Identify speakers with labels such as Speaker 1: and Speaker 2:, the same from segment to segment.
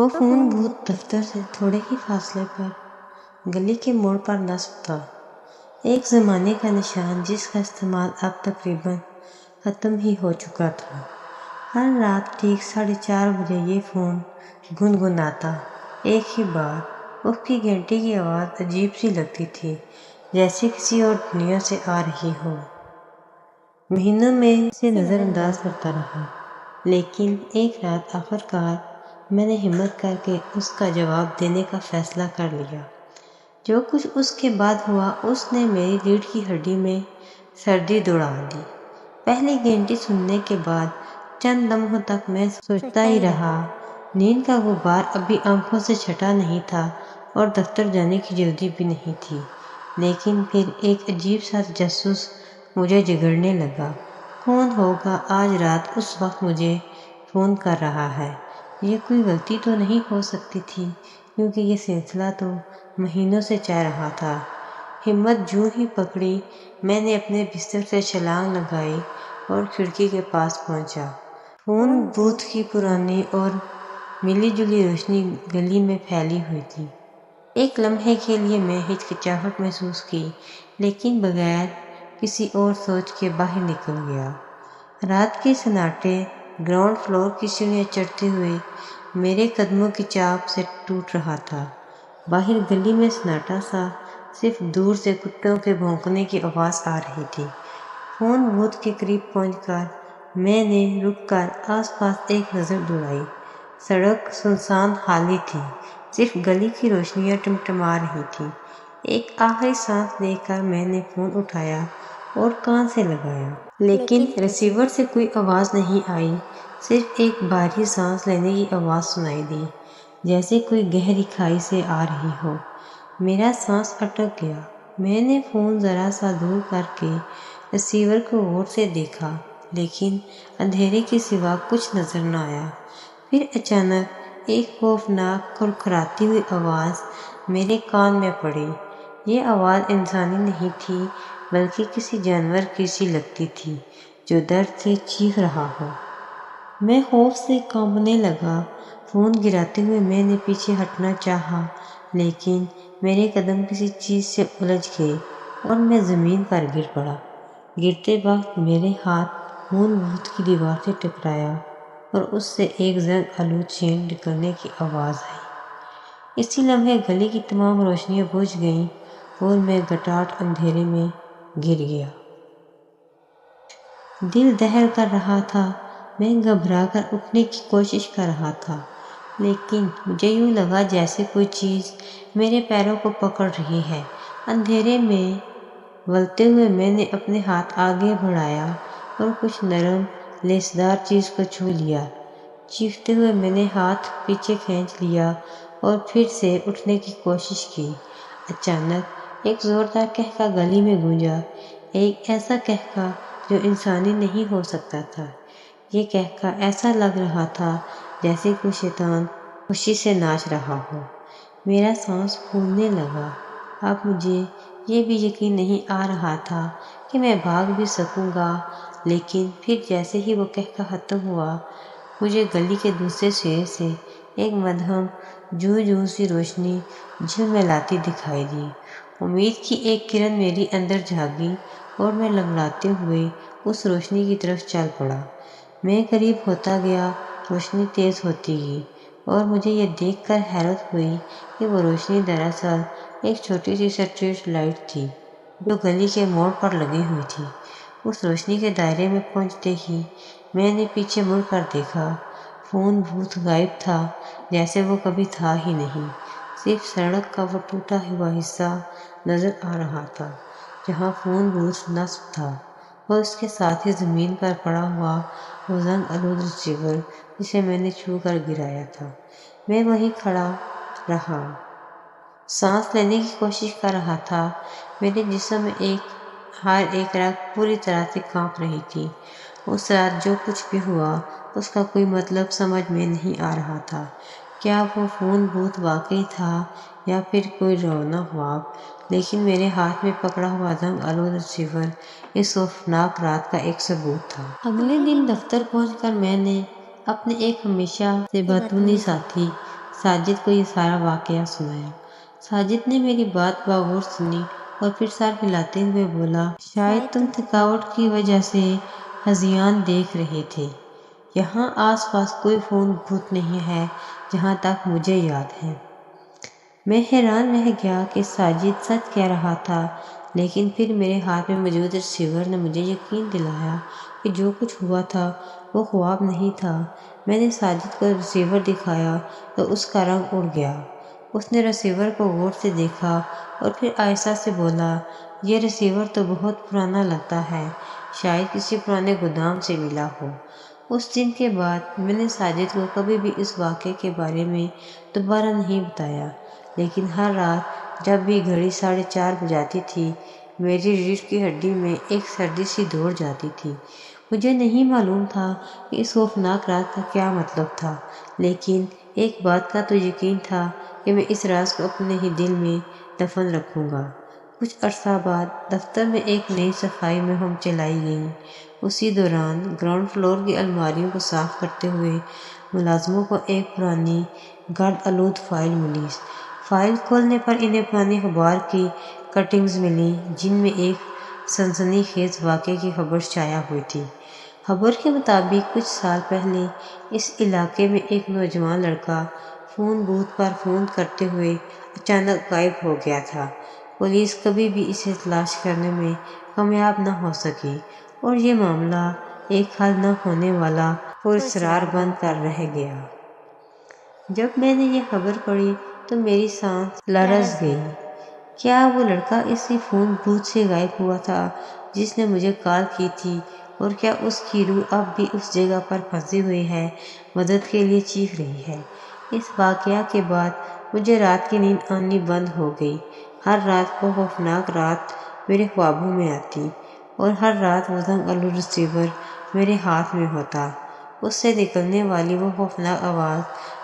Speaker 1: وہ phone both دفتر سے تھوڑے ہی فاصلے پر گلی کے موڑ پر نصب تھا، ایک زمانے کا نشان جس کا استعمال اب تقریباً ختم ہی ہو چکا تھا۔ ہر رات ٹھیک 4:30 بجے یہ فون گنگناتا، ایک ہی بار۔ اس کی گھنٹی کی آواز عجیب سی لگتی تھی، جیسے کسی اور دنیا سے آ رہی ہو۔ مہینوں میں اسے نظر انداز کرتا رہا، لیکن ایک رات آخرکار میں نے ہمت کر کے اس کا جواب دینے کا فیصلہ کر لیا۔ جو کچھ اس کے بعد ہوا اس نے میری ریڑھ کی ہڈی میں سردی دوڑا دی۔ پہلی گھنٹی سننے کے بعد چند لمحوں تک میں سوچتا ہی رہا۔ نیند کا غبار ابھی آنکھوں سے چھٹا نہیں تھا اور دفتر جانے کی جلدی بھی نہیں تھی، لیکن پھر ایک عجیب سا تجسس مجھے جگڑنے لگا۔ کون ہوگا آج رات اس وقت مجھے فون کر رہا ہے؟ یہ کوئی غلطی تو نہیں ہو سکتی تھی، کیونکہ یہ سلسلہ تو مہینوں سے چل رہا تھا۔ ہمت جوں ہی پکڑی، میں نے اپنے بستر سے چھلانگ لگائی اور کھڑکی کے پاس پہنچا۔ فون بوتھ کی پرانی اور ملی جلی روشنی گلی میں پھیلی ہوئی تھی۔ ایک لمحے کے لیے میں ہچکچاہٹ محسوس کی، لیکن بغیر کسی اور سوچ کے باہر نکل گیا۔ رات کے سناٹے گراؤنڈ فلور کی سیڑھیاں چڑھتے ہوئے میرے قدموں کی چاپ سے ٹوٹ رہا تھا۔ باہر گلی میں سناٹا سا، صرف دور سے کتوں کے بھونکنے کی آواز آ رہی تھی۔ فون بوتھ کے قریب پہنچ کر میں نے رک کر آس پاس ایک نظر دوڑائی۔ سڑک سنسان خالی تھی، صرف گلی کی روشنیاں ٹمٹما رہی تھیں۔ ایک آخری سانس لے کر میں نے فون اٹھایا اور کان سے لگایا، لیکن ریسیور سے کوئی آواز نہیں آئی، صرف ایک بھاری سانس لینے کی آواز سنائی دی، جیسے کوئی گہری کھائی سے آ رہی ہو۔ میرا سانس اٹک گیا۔ میں نے فون ذرا سا دور کر کے ریسیور کو غور سے دیکھا، لیکن اندھیرے کے سوا کچھ نظر نہ آیا۔ پھر اچانک ایک خوفناک کھرکھراتی ہوئی آواز میرے کان میں پڑی۔ یہ آواز انسانی نہیں تھی، بلکہ کسی جانور کی سی لگتی تھی جو درد سے چیخ رہا ہو۔ میں خوف سے کانپنے لگا۔ فون گراتے ہوئے میں نے پیچھے ہٹنا چاہا، لیکن میرے قدم کسی چیز سے الجھ گئے اور میں زمین پر گر پڑا۔ گرتے وقت میرے ہاتھ فون بوتھ کی دیوار سے ٹکرایا اور اس سے ایک زنگ آلود چین نکلنے کی آواز آئی۔ اسی لمحے گلی کی تمام روشنیاں بجھ گئیں اور میں گٹاٹ اندھیرے میں گر گیا۔ دل دہل کر رہا تھا۔ میں گھبرا کر اٹھنے کی کوشش کر رہا تھا، لیکن مجھے یوں لگا جیسے کوئی چیز میرے پیروں کو پکڑ رہی ہے۔ اندھیرے میں ولتے ہوئے میں نے اپنے ہاتھ آگے بڑھایا اور کچھ نرم لیسدار چیز کو چھو لیا۔ چیختے ہوئے میں نے ہاتھ پیچھے کھینچ لیا اور پھر سے اٹھنے کی کوشش کی۔ اچانک ایک زوردار قہقہ گلی میں گونجا، ایک ایسا قہقہ جو انسانی نہیں ہو سکتا تھا۔ یہ قہقہ ایسا لگ رہا تھا جیسے کوئی شیطان خوشی سے ناچ رہا ہو۔ میرا سانس پھولنے لگا۔ اب مجھے یہ بھی یقین نہیں آ رہا تھا کہ میں بھاگ بھی سکوں گا، لیکن پھر جیسے ہی وہ قہقہ ختم ہوا، مجھے گلی کے دوسرے سرے سے ایک مدھم جوں سی روشنی جھلملاتی دکھائی دی۔ امید کی ایک کرن میری اندر جاگی اور میں لنگڑاتے ہوئے اس روشنی کی طرف چل پڑا۔ میں قریب ہوتا گیا، روشنی تیز ہوتی گئی اور مجھے یہ دیکھ کر حیرت ہوئی کہ وہ روشنی دراصل ایک چھوٹی سی اسٹریٹ لائٹ تھی جو گلی کے موڑ پر لگی ہوئی تھی۔ اس روشنی کے دائرے میں پہنچتے ہی میں نے پیچھے مڑ کر دیکھا۔ فون بوتھ غائب تھا، جیسے وہ کبھی تھا ہی نہیں۔ صرف سڑک کا وہ ٹوٹا ہوا حصہ نظر آ رہا تھا جہاں فون بوتھ نصب تھا، اور اس کے ساتھ ہی زمین پر پڑا ہوا وہ زنگ آلود ریسیور جسے میں نے چھو کر گرایا تھا۔ میں وہیں کھڑا رہا، سانس لینے کی کوشش کر رہا تھا۔ میرے جسم میں ہر ایک رگ پوری طرح سے کانپ رہی تھی۔ اس رات جو کچھ بھی ہوا اس کا کوئی مطلب سمجھ میں نہیں آ رہا تھا۔ کیا وہ فون بوتھ واقعی تھا یا پھر کوئی ڈراؤنا خواب؟ لیکن میرے ہاتھ میں پکڑا ہوا زنگ آلود ریسیور اس خوفناک رات کا ایک ثبوت تھا۔ اگلے دن دفتر پہنچ کر میں نے اپنے ایک ہمیشہ سے باتونی ساتھی ساجد کو یہ سارا واقعہ سنایا۔ ساجد نے میری بات بغور سنی اور پھر سر ہلاتے ہوئے بولا، شاید تم تھکاوٹ کی وجہ سے ہذیان دیکھ رہے تھے۔ یہاں آس پاس کوئی فون بوتھ نہیں ہے جہاں تک مجھے یاد ہے۔ میں حیران رہ گیا کہ ساجد سچ کہہ رہا تھا، لیکن پھر میرے ہاتھ میں موجود ریسیور نے مجھے یقین دلایا کہ جو کچھ ہوا تھا وہ خواب نہیں تھا۔ میں نے ساجد کو ریسیور دکھایا تو اس کا رنگ اڑ گیا۔ اس نے ریسیور کو غور سے دیکھا اور پھر آہستہ سے بولا، یہ ریسیور تو بہت پرانا لگتا ہے، شاید کسی پرانے گودام سے ملا ہو۔ اس دن کے بعد میں نے ساجد کو کبھی بھی اس واقعے کے بارے میں دوبارہ نہیں بتایا، لیکن ہر رات جب بھی گھڑی 4:30 بجاتی تھی، میری ریڑھ کی ہڈی میں ایک سردی سی دوڑ جاتی تھی۔ مجھے نہیں معلوم تھا کہ اس خوفناک رات کا کیا مطلب تھا، لیکن ایک بات کا تو یقین تھا کہ میں اس راز کو اپنے ہی دل میں دفن رکھوں گا۔ کچھ عرصہ بعد دفتر میں ایک نئی صفائی مہم چلائی گئی۔ اسی دوران گراؤنڈ فلور کی الماریوں کو صاف کرتے ہوئے ملازموں کو ایک پرانی گرد آلود فائل ملی۔ فائل کھولنے پر انہیں پرانی اخبار کی کٹنگز ملیں جن میں ایک سنسنی خیز واقعے کی خبر شائع ہوئی تھی۔ خبر کے مطابق کچھ سال پہلے اس علاقے میں ایک نوجوان لڑکا فون بوتھ پر فون کرتے ہوئے اچانک غائب ہو گیا تھا۔ پولیس کبھی بھی اسے تلاش کرنے میں کامیاب نہ ہو سکی اور یہ معاملہ ایک حل نہ ہونے والا پراسرار بن کر رہ گیا۔ جب میں نے یہ خبر پڑھی تو میری سانس لرز گئی۔ کیا وہ لڑکا اسی فون بوتھ سے غائب ہوا تھا جس نے مجھے کال کی تھی، اور کیا اس کی روح اب بھی اس جگہ پر پھنسی ہوئی ہے، مدد کے لیے چیخ رہی ہے؟ اس واقعہ کے بعد مجھے رات کی نیند آنی بند ہو گئی۔ ہر رات وہ خوفناک رات میرے خوابوں میں آتی اور ہر رات وہ زنگ آلود ریسیور میرے ہاتھ میں ہوتا۔ اس سے نکلنے والی وہ خوفناک آواز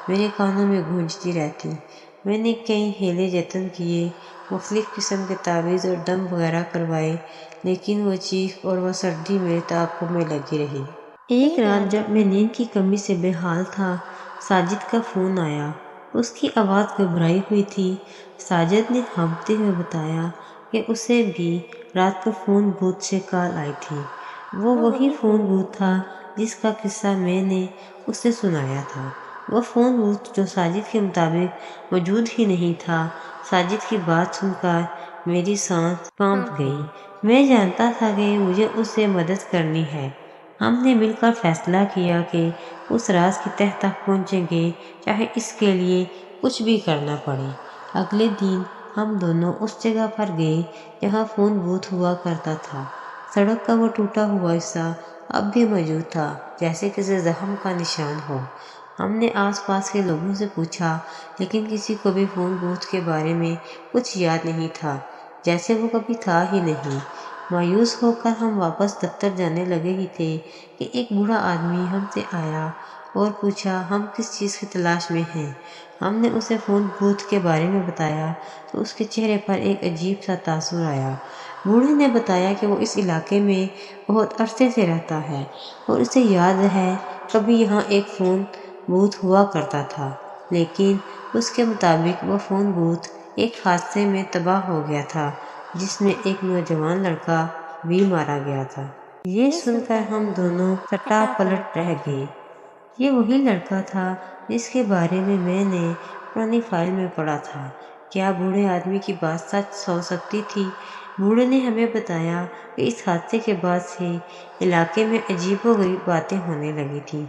Speaker 1: میرے کانوں میں گونجتی رہتی۔ میں نے کئی ہیلے جتن کیے، مختلف قسم کے تعویذ اور دم وغیرہ کروائے، لیکن وہ چیخ اور وہ سردی میرے تعاقب میں لگی رہی۔ ایک رات جب میں نیند کی کمی سے بے حال تھا، ساجد کا فون آیا۔ اس کی آواز گھبرائی ہوئی تھی۔ ساجد نے ہانپتے ہوئے بتایا کہ اسے بھی رات کو فون بوتھ سے کال آئی تھی۔ وہ وہی فون بوتھ تھا جس کا قصہ میں نے اسے سنایا تھا، وہ فون بوتھ جو ساجد کے مطابق موجود ہی نہیں تھا۔ ساجد کی بات سن کر میری سانس کانپ گئی۔ میں جانتا تھا کہ مجھے اس سے مدد کرنی ہے۔ ہم نے مل کر فیصلہ کیا کہ اس راز کی تہہ تک پہنچیں گے، چاہے اس کے لیے کچھ بھی کرنا پڑے۔ اگلے دن ہم دونوں اس جگہ پر گئے جہاں فون بوتھ ہوا کرتا تھا۔ سڑک کا وہ ٹوٹا ہوا حصہ اب بھی موجود تھا، جیسے کسی زخم کا نشان ہو۔ ہم نے آس پاس کے لوگوں سے پوچھا، لیکن کسی کو بھی فون بوتھ کے بارے میں کچھ یاد نہیں تھا، جیسے وہ کبھی تھا ہی نہیں۔ مایوس ہو کر ہم واپس دفتر جانے لگے ہی تھے کہ ایک بوڑھا آدمی ہم سے آیا اور پوچھا ہم کس چیز کی تلاش میں ہیں۔ ہم نے اسے فون بوتھ کے بارے میں بتایا تو اس کے چہرے پر ایک عجیب سا تاثر آیا۔ بوڑھے نے بتایا کہ وہ اس علاقے میں بہت عرصے سے رہتا ہے اور اسے یاد ہے کبھی یہاں ایک فون بوتھ ہوا کرتا تھا، لیکن اس کے مطابق وہ فون بوتھ ایک حادثے میں تباہ ہو گیا تھا جس میں ایک نوجوان لڑکا بھی مارا گیا تھا۔ یہ سن کر ہم دونوں سٹا پلٹ رہ گئے۔ یہ وہی لڑکا تھا جس کے بارے میں نے پرانی فائل میں پڑھا تھا۔ کیا بوڑھے آدمی کی بات سچ ہو سکتی تھی؟ بوڑھے نے ہمیں بتایا کہ اس حادثے کے بعد سے علاقے میں عجیب و غریب باتیں ہونے لگی تھیں۔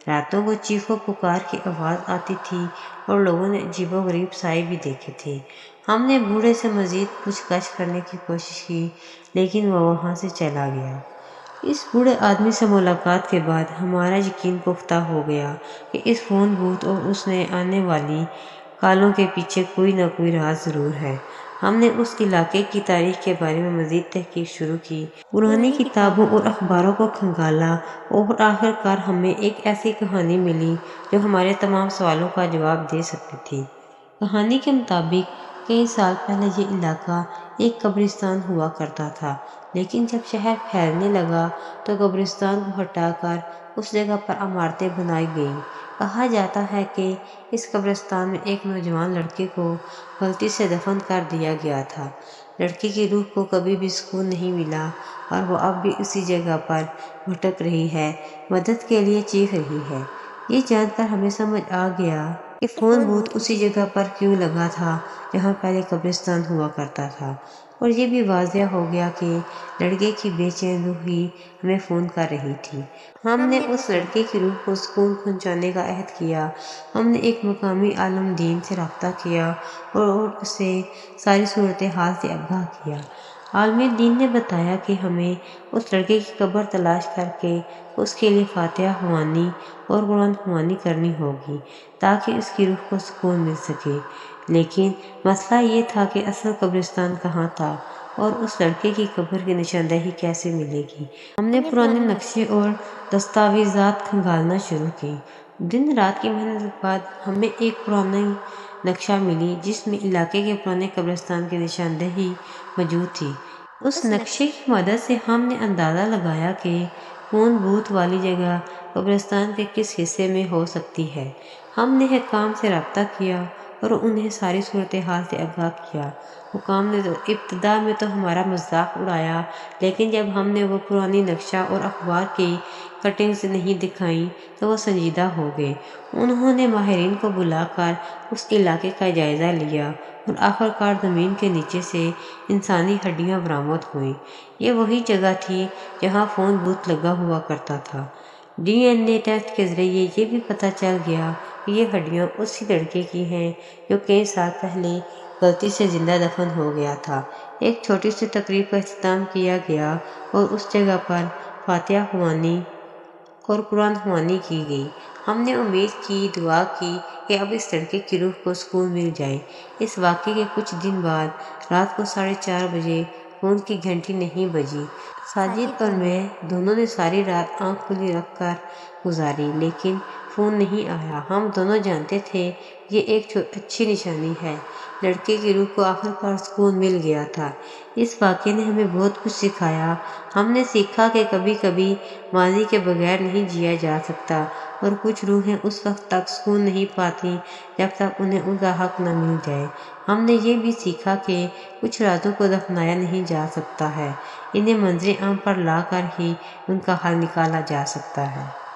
Speaker 1: راتوں کو چیخ و پکار کی آواز آتی تھی اور لوگوں نے عجیب و غریب سائے بھی دیکھے تھے۔ ہم نے بوڑھے سے مزید پوچھ گچھ کرنے کی کوشش کی، لیکن وہ وہاں سے چلا گیا۔ اس بوڑھے آدمی سے ملاقات کے بعد ہمارا یقین پختہ ہو گیا کہ اس فون بوتھ اور اس میں آنے والی کالوں کے پیچھے کوئی نہ کوئی راز ضرور ہے۔ ہم نے اس علاقے کی تاریخ کے بارے میں مزید تحقیق شروع کی، پرانی کتابوں اور اخباروں کو کھنگالا اور آخر کار ہمیں ایک ایسی کہانی ملی جو ہمارے تمام سوالوں کا جواب دے سکتی تھی۔ کہانی کے مطابق کئی سال پہلے یہ علاقہ ایک قبرستان ہوا کرتا تھا۔ لیکن جب شہر پھیلنے لگا تو قبرستان کو ہٹا کر اس جگہ پر عمارتیں بنائی گئیں۔ کہا جاتا ہے کہ اس قبرستان میں ایک نوجوان لڑکے کو غلطی سے دفن کر دیا گیا تھا۔ لڑکی کی روح کو کبھی بھی سکون نہیں ملا اور وہ اب بھی اسی جگہ پر بھٹک رہی ہے، مدد کے لیے چیخ رہی ہے۔ یہ جان کر ہمیں سمجھ آ گیا کہ فون بوتھ اسی جگہ پر کیوں لگا تھا جہاں پہلے قبرستان ہوا کرتا تھا، اور یہ بھی واضح ہو گیا کہ لڑکے کی بے چین روح ہی ہمیں فون کر رہی تھی۔ ہم نے اس لڑکے کی روح کو سکون پہنچانے کا عہد کیا۔ ہم نے ایک مقامی عالم دین سے رابطہ کیا اور اسے ساری صورتحال سے آگاہ کیا۔ عالم دین نے بتایا کہ ہمیں اس لڑکے کی قبر تلاش کر کے اس کے لیے فاتحہ خوانی اور قرآن خوانی کرنی ہوگی تاکہ اس کی روح کو سکون مل سکے۔ لیکن مسئلہ یہ تھا کہ اصل قبرستان کہاں تھا اور اس لڑکے کی قبر کی نشاندہی کیسے ملے گی۔ ہم نے پرانے نقشے اور دستاویزات کھنگالنا شروع کی۔ دن رات کی محنت کے بعد ہمیں ایک پرانی نقشہ ملی جس میں علاقے کے پرانے قبرستان کی نشاندہی موجود تھی۔ اس نقشے کی مدد سے ہم نے اندازہ لگایا کہ فون بوتھ والی جگہ قبرستان کے کس حصے میں ہو سکتی ہے۔ ہم نے حکام سے رابطہ کیا اور انہیں ساری صورتحال سے آگاہ کیا۔ حکام نے ابتدا میں تو ہمارا مذاق اڑایا، لیکن جب ہم نے وہ پرانی نقشہ اور اخبار کی کٹنگز نہیں دکھائیں تو وہ سنجیدہ ہو گئے۔ انہوں نے ماہرین کو بلا کر اس علاقے کا جائزہ لیا اور آخرکار زمین کے نیچے سے انسانی ہڈیاں برآمد ہوئیں۔ یہ وہی جگہ تھی جہاں فون بوتھ لگا ہوا کرتا تھا۔ ڈی این اے ٹیسٹ کے ذریعے یہ بھی پتہ چل گیا کہ یہ ہڈیاں اسی لڑکے کی ہیں جو کئی سال پہلے غلطی سے زندہ دفن ہو گیا تھا۔ ایک چھوٹی سی تقریب کا اختتام کیا گیا اور اس جگہ پر فاتحہ خوانی اور قرآن خوانی کی گئی۔ ہم نے امید کی، دعا کی کہ اب اس لڑکے کی روح کو سکون مل جائے۔ اس واقعے کے کچھ دن بعد رات کو 4:30 بجے فون کی گھنٹی نہیں بجی۔ ساجد اور میں دونوں نے ساری رات آنکھ کھلی رکھ کر گزاری، لیکن فون نہیں آیا۔ ہم دونوں جانتے تھے یہ ایک اچھی نشانی ہے، لڑکے کی روح کو آخرکار سکون مل گیا تھا۔ اس واقعے نے ہمیں بہت کچھ سکھایا۔ ہم نے سیکھا کہ کبھی کبھی ماضی کے بغیر نہیں جیا جا سکتا، اور کچھ روحیں اس وقت تک سکون نہیں پاتی جب تک انہیں ان کا حق نہ مل جائے۔ ہم نے یہ بھی سیکھا کہ کچھ رازوں کو دفنایا نہیں جا سکتا ہے، انہیں منظر عام پر لا کر ہی ان کا حل نکالا جا سکتا ہے۔